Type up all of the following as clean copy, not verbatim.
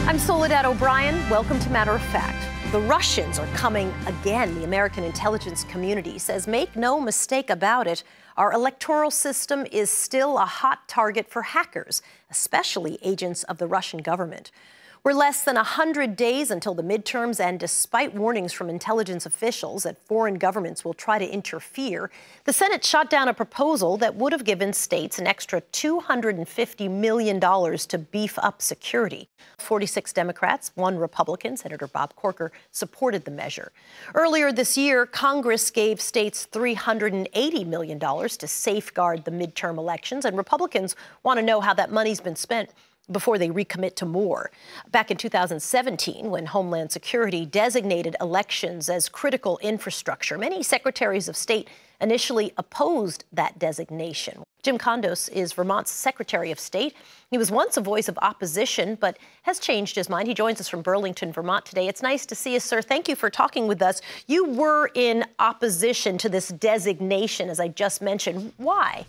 I'm Soledad O'Brien. Welcome to Matter of Fact. The Russians are coming again, the American intelligence community says. Make no mistake about it, our electoral system is still a hot target for hackers, especially agents of the Russian government. We're less than 100 days until the midterms, and despite warnings from intelligence officials that foreign governments will try to interfere, the Senate shot down a proposal that would have given states an extra $250 million to beef up security. 46 Democrats, 1 Republican, Senator Bob Corker, supported the measure. Earlier this year, Congress gave states $380 million to safeguard the midterm elections, and Republicans want to know how that money's been spent before they recommit to more. Back in 2017, when Homeland Security designated elections as critical infrastructure, many secretaries of state initially opposed that designation. Jim Kondos is Vermont's Secretary of State. He was once a voice of opposition, but has changed his mind. He joins us from Burlington, Vermont today. It's nice to see you, sir. Thank you for talking with us. You were in opposition to this designation, as I just mentioned. Why?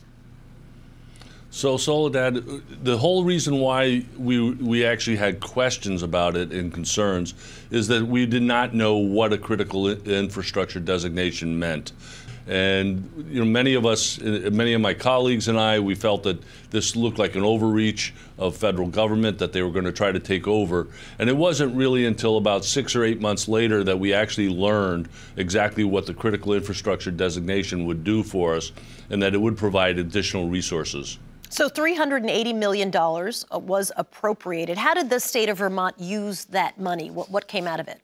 So, Soledad, the whole reason why we actually had questions about it and concerns is that we did not know what a critical infrastructure designation meant. And many of us, many of my colleagues and I, we felt that this looked like an overreach of federal government, that they were going to try to take over. And it wasn't really until about 6 or 8 months later that we actually learned exactly what the critical infrastructure designation would do for us, and that it would provide additional resources. So $380 million was appropriated. How did the state of Vermont use that money? What came out of it?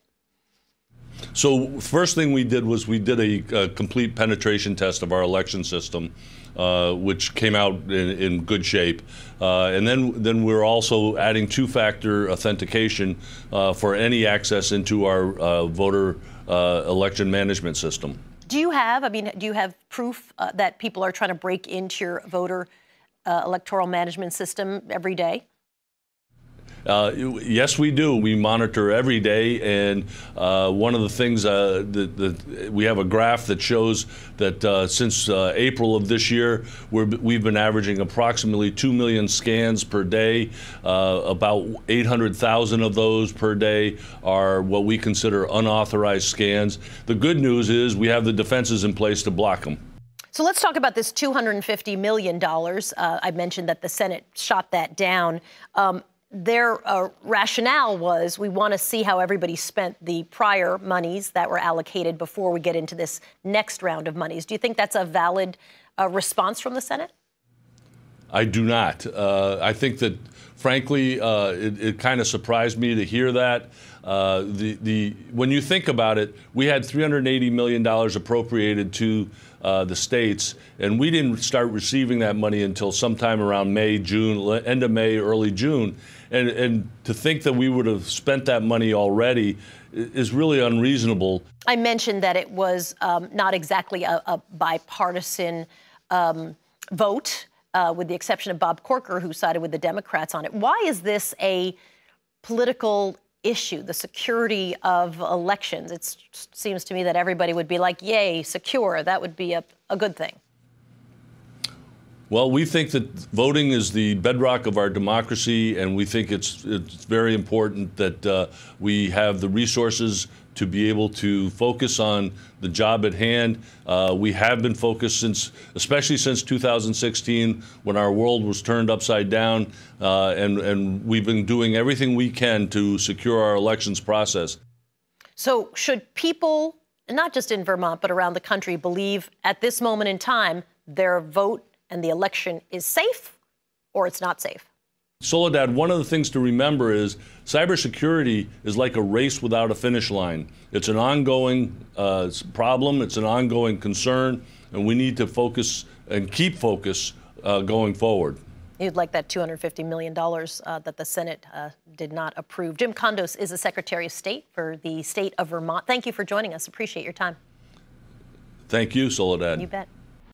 So first thing we did was we did a complete penetration test of our election system, which came out in good shape. And then we're also adding 2-factor authentication for any access into our voter election management system. Do you have proof that people are trying to break into your voter electoral management system every day? Yes, we do. We monitor every day, and one of the things we have a graph that shows that since April of this year, we've been averaging approximately 2 million scans per day. About 800,000 of those per day are what we consider unauthorized scans. The good news is we have the defenses in place to block them. So let's talk about this $250 million. I mentioned that the Senate shot that down. Their rationale was, we want to see how everybody spent the prior monies that were allocated before we get into this next round of monies. Do you think that's a valid response from the Senate? I do not. I think that, frankly, it kind of surprised me to hear that. When you think about it, we had $380 million appropriated to the states, and we didn't start receiving that money until sometime around May, June, end of May, early June. And to think that we would have spent that money already is really unreasonable. I mentioned that it was not exactly a bipartisan vote, with the exception of Bob Corker, who sided with the Democrats on it. Why is this a political issue, the security of elections? It seems to me that everybody would be like, yay, secure. That would be a good thing. Well, we think that voting is the bedrock of our democracy, and we think it's very important that we have the resources to be able to focus on the job at hand. We have been focused especially since 2016, when our world was turned upside down, and we've been doing everything we can to secure our elections process. So should people, not just in Vermont, but around the country, believe at this moment in time their vote and the election is safe, or it's not safe? Soledad, one of the things to remember is cybersecurity is like a race without a finish line. It's an ongoing problem, it's an ongoing concern, and we need to focus and keep focus going forward. You'd like that $250 million that the Senate did not approve. Jim Kondos is the Secretary of State for the state of Vermont. Thank you for joining us. Appreciate your time. Thank you, Soledad. You bet.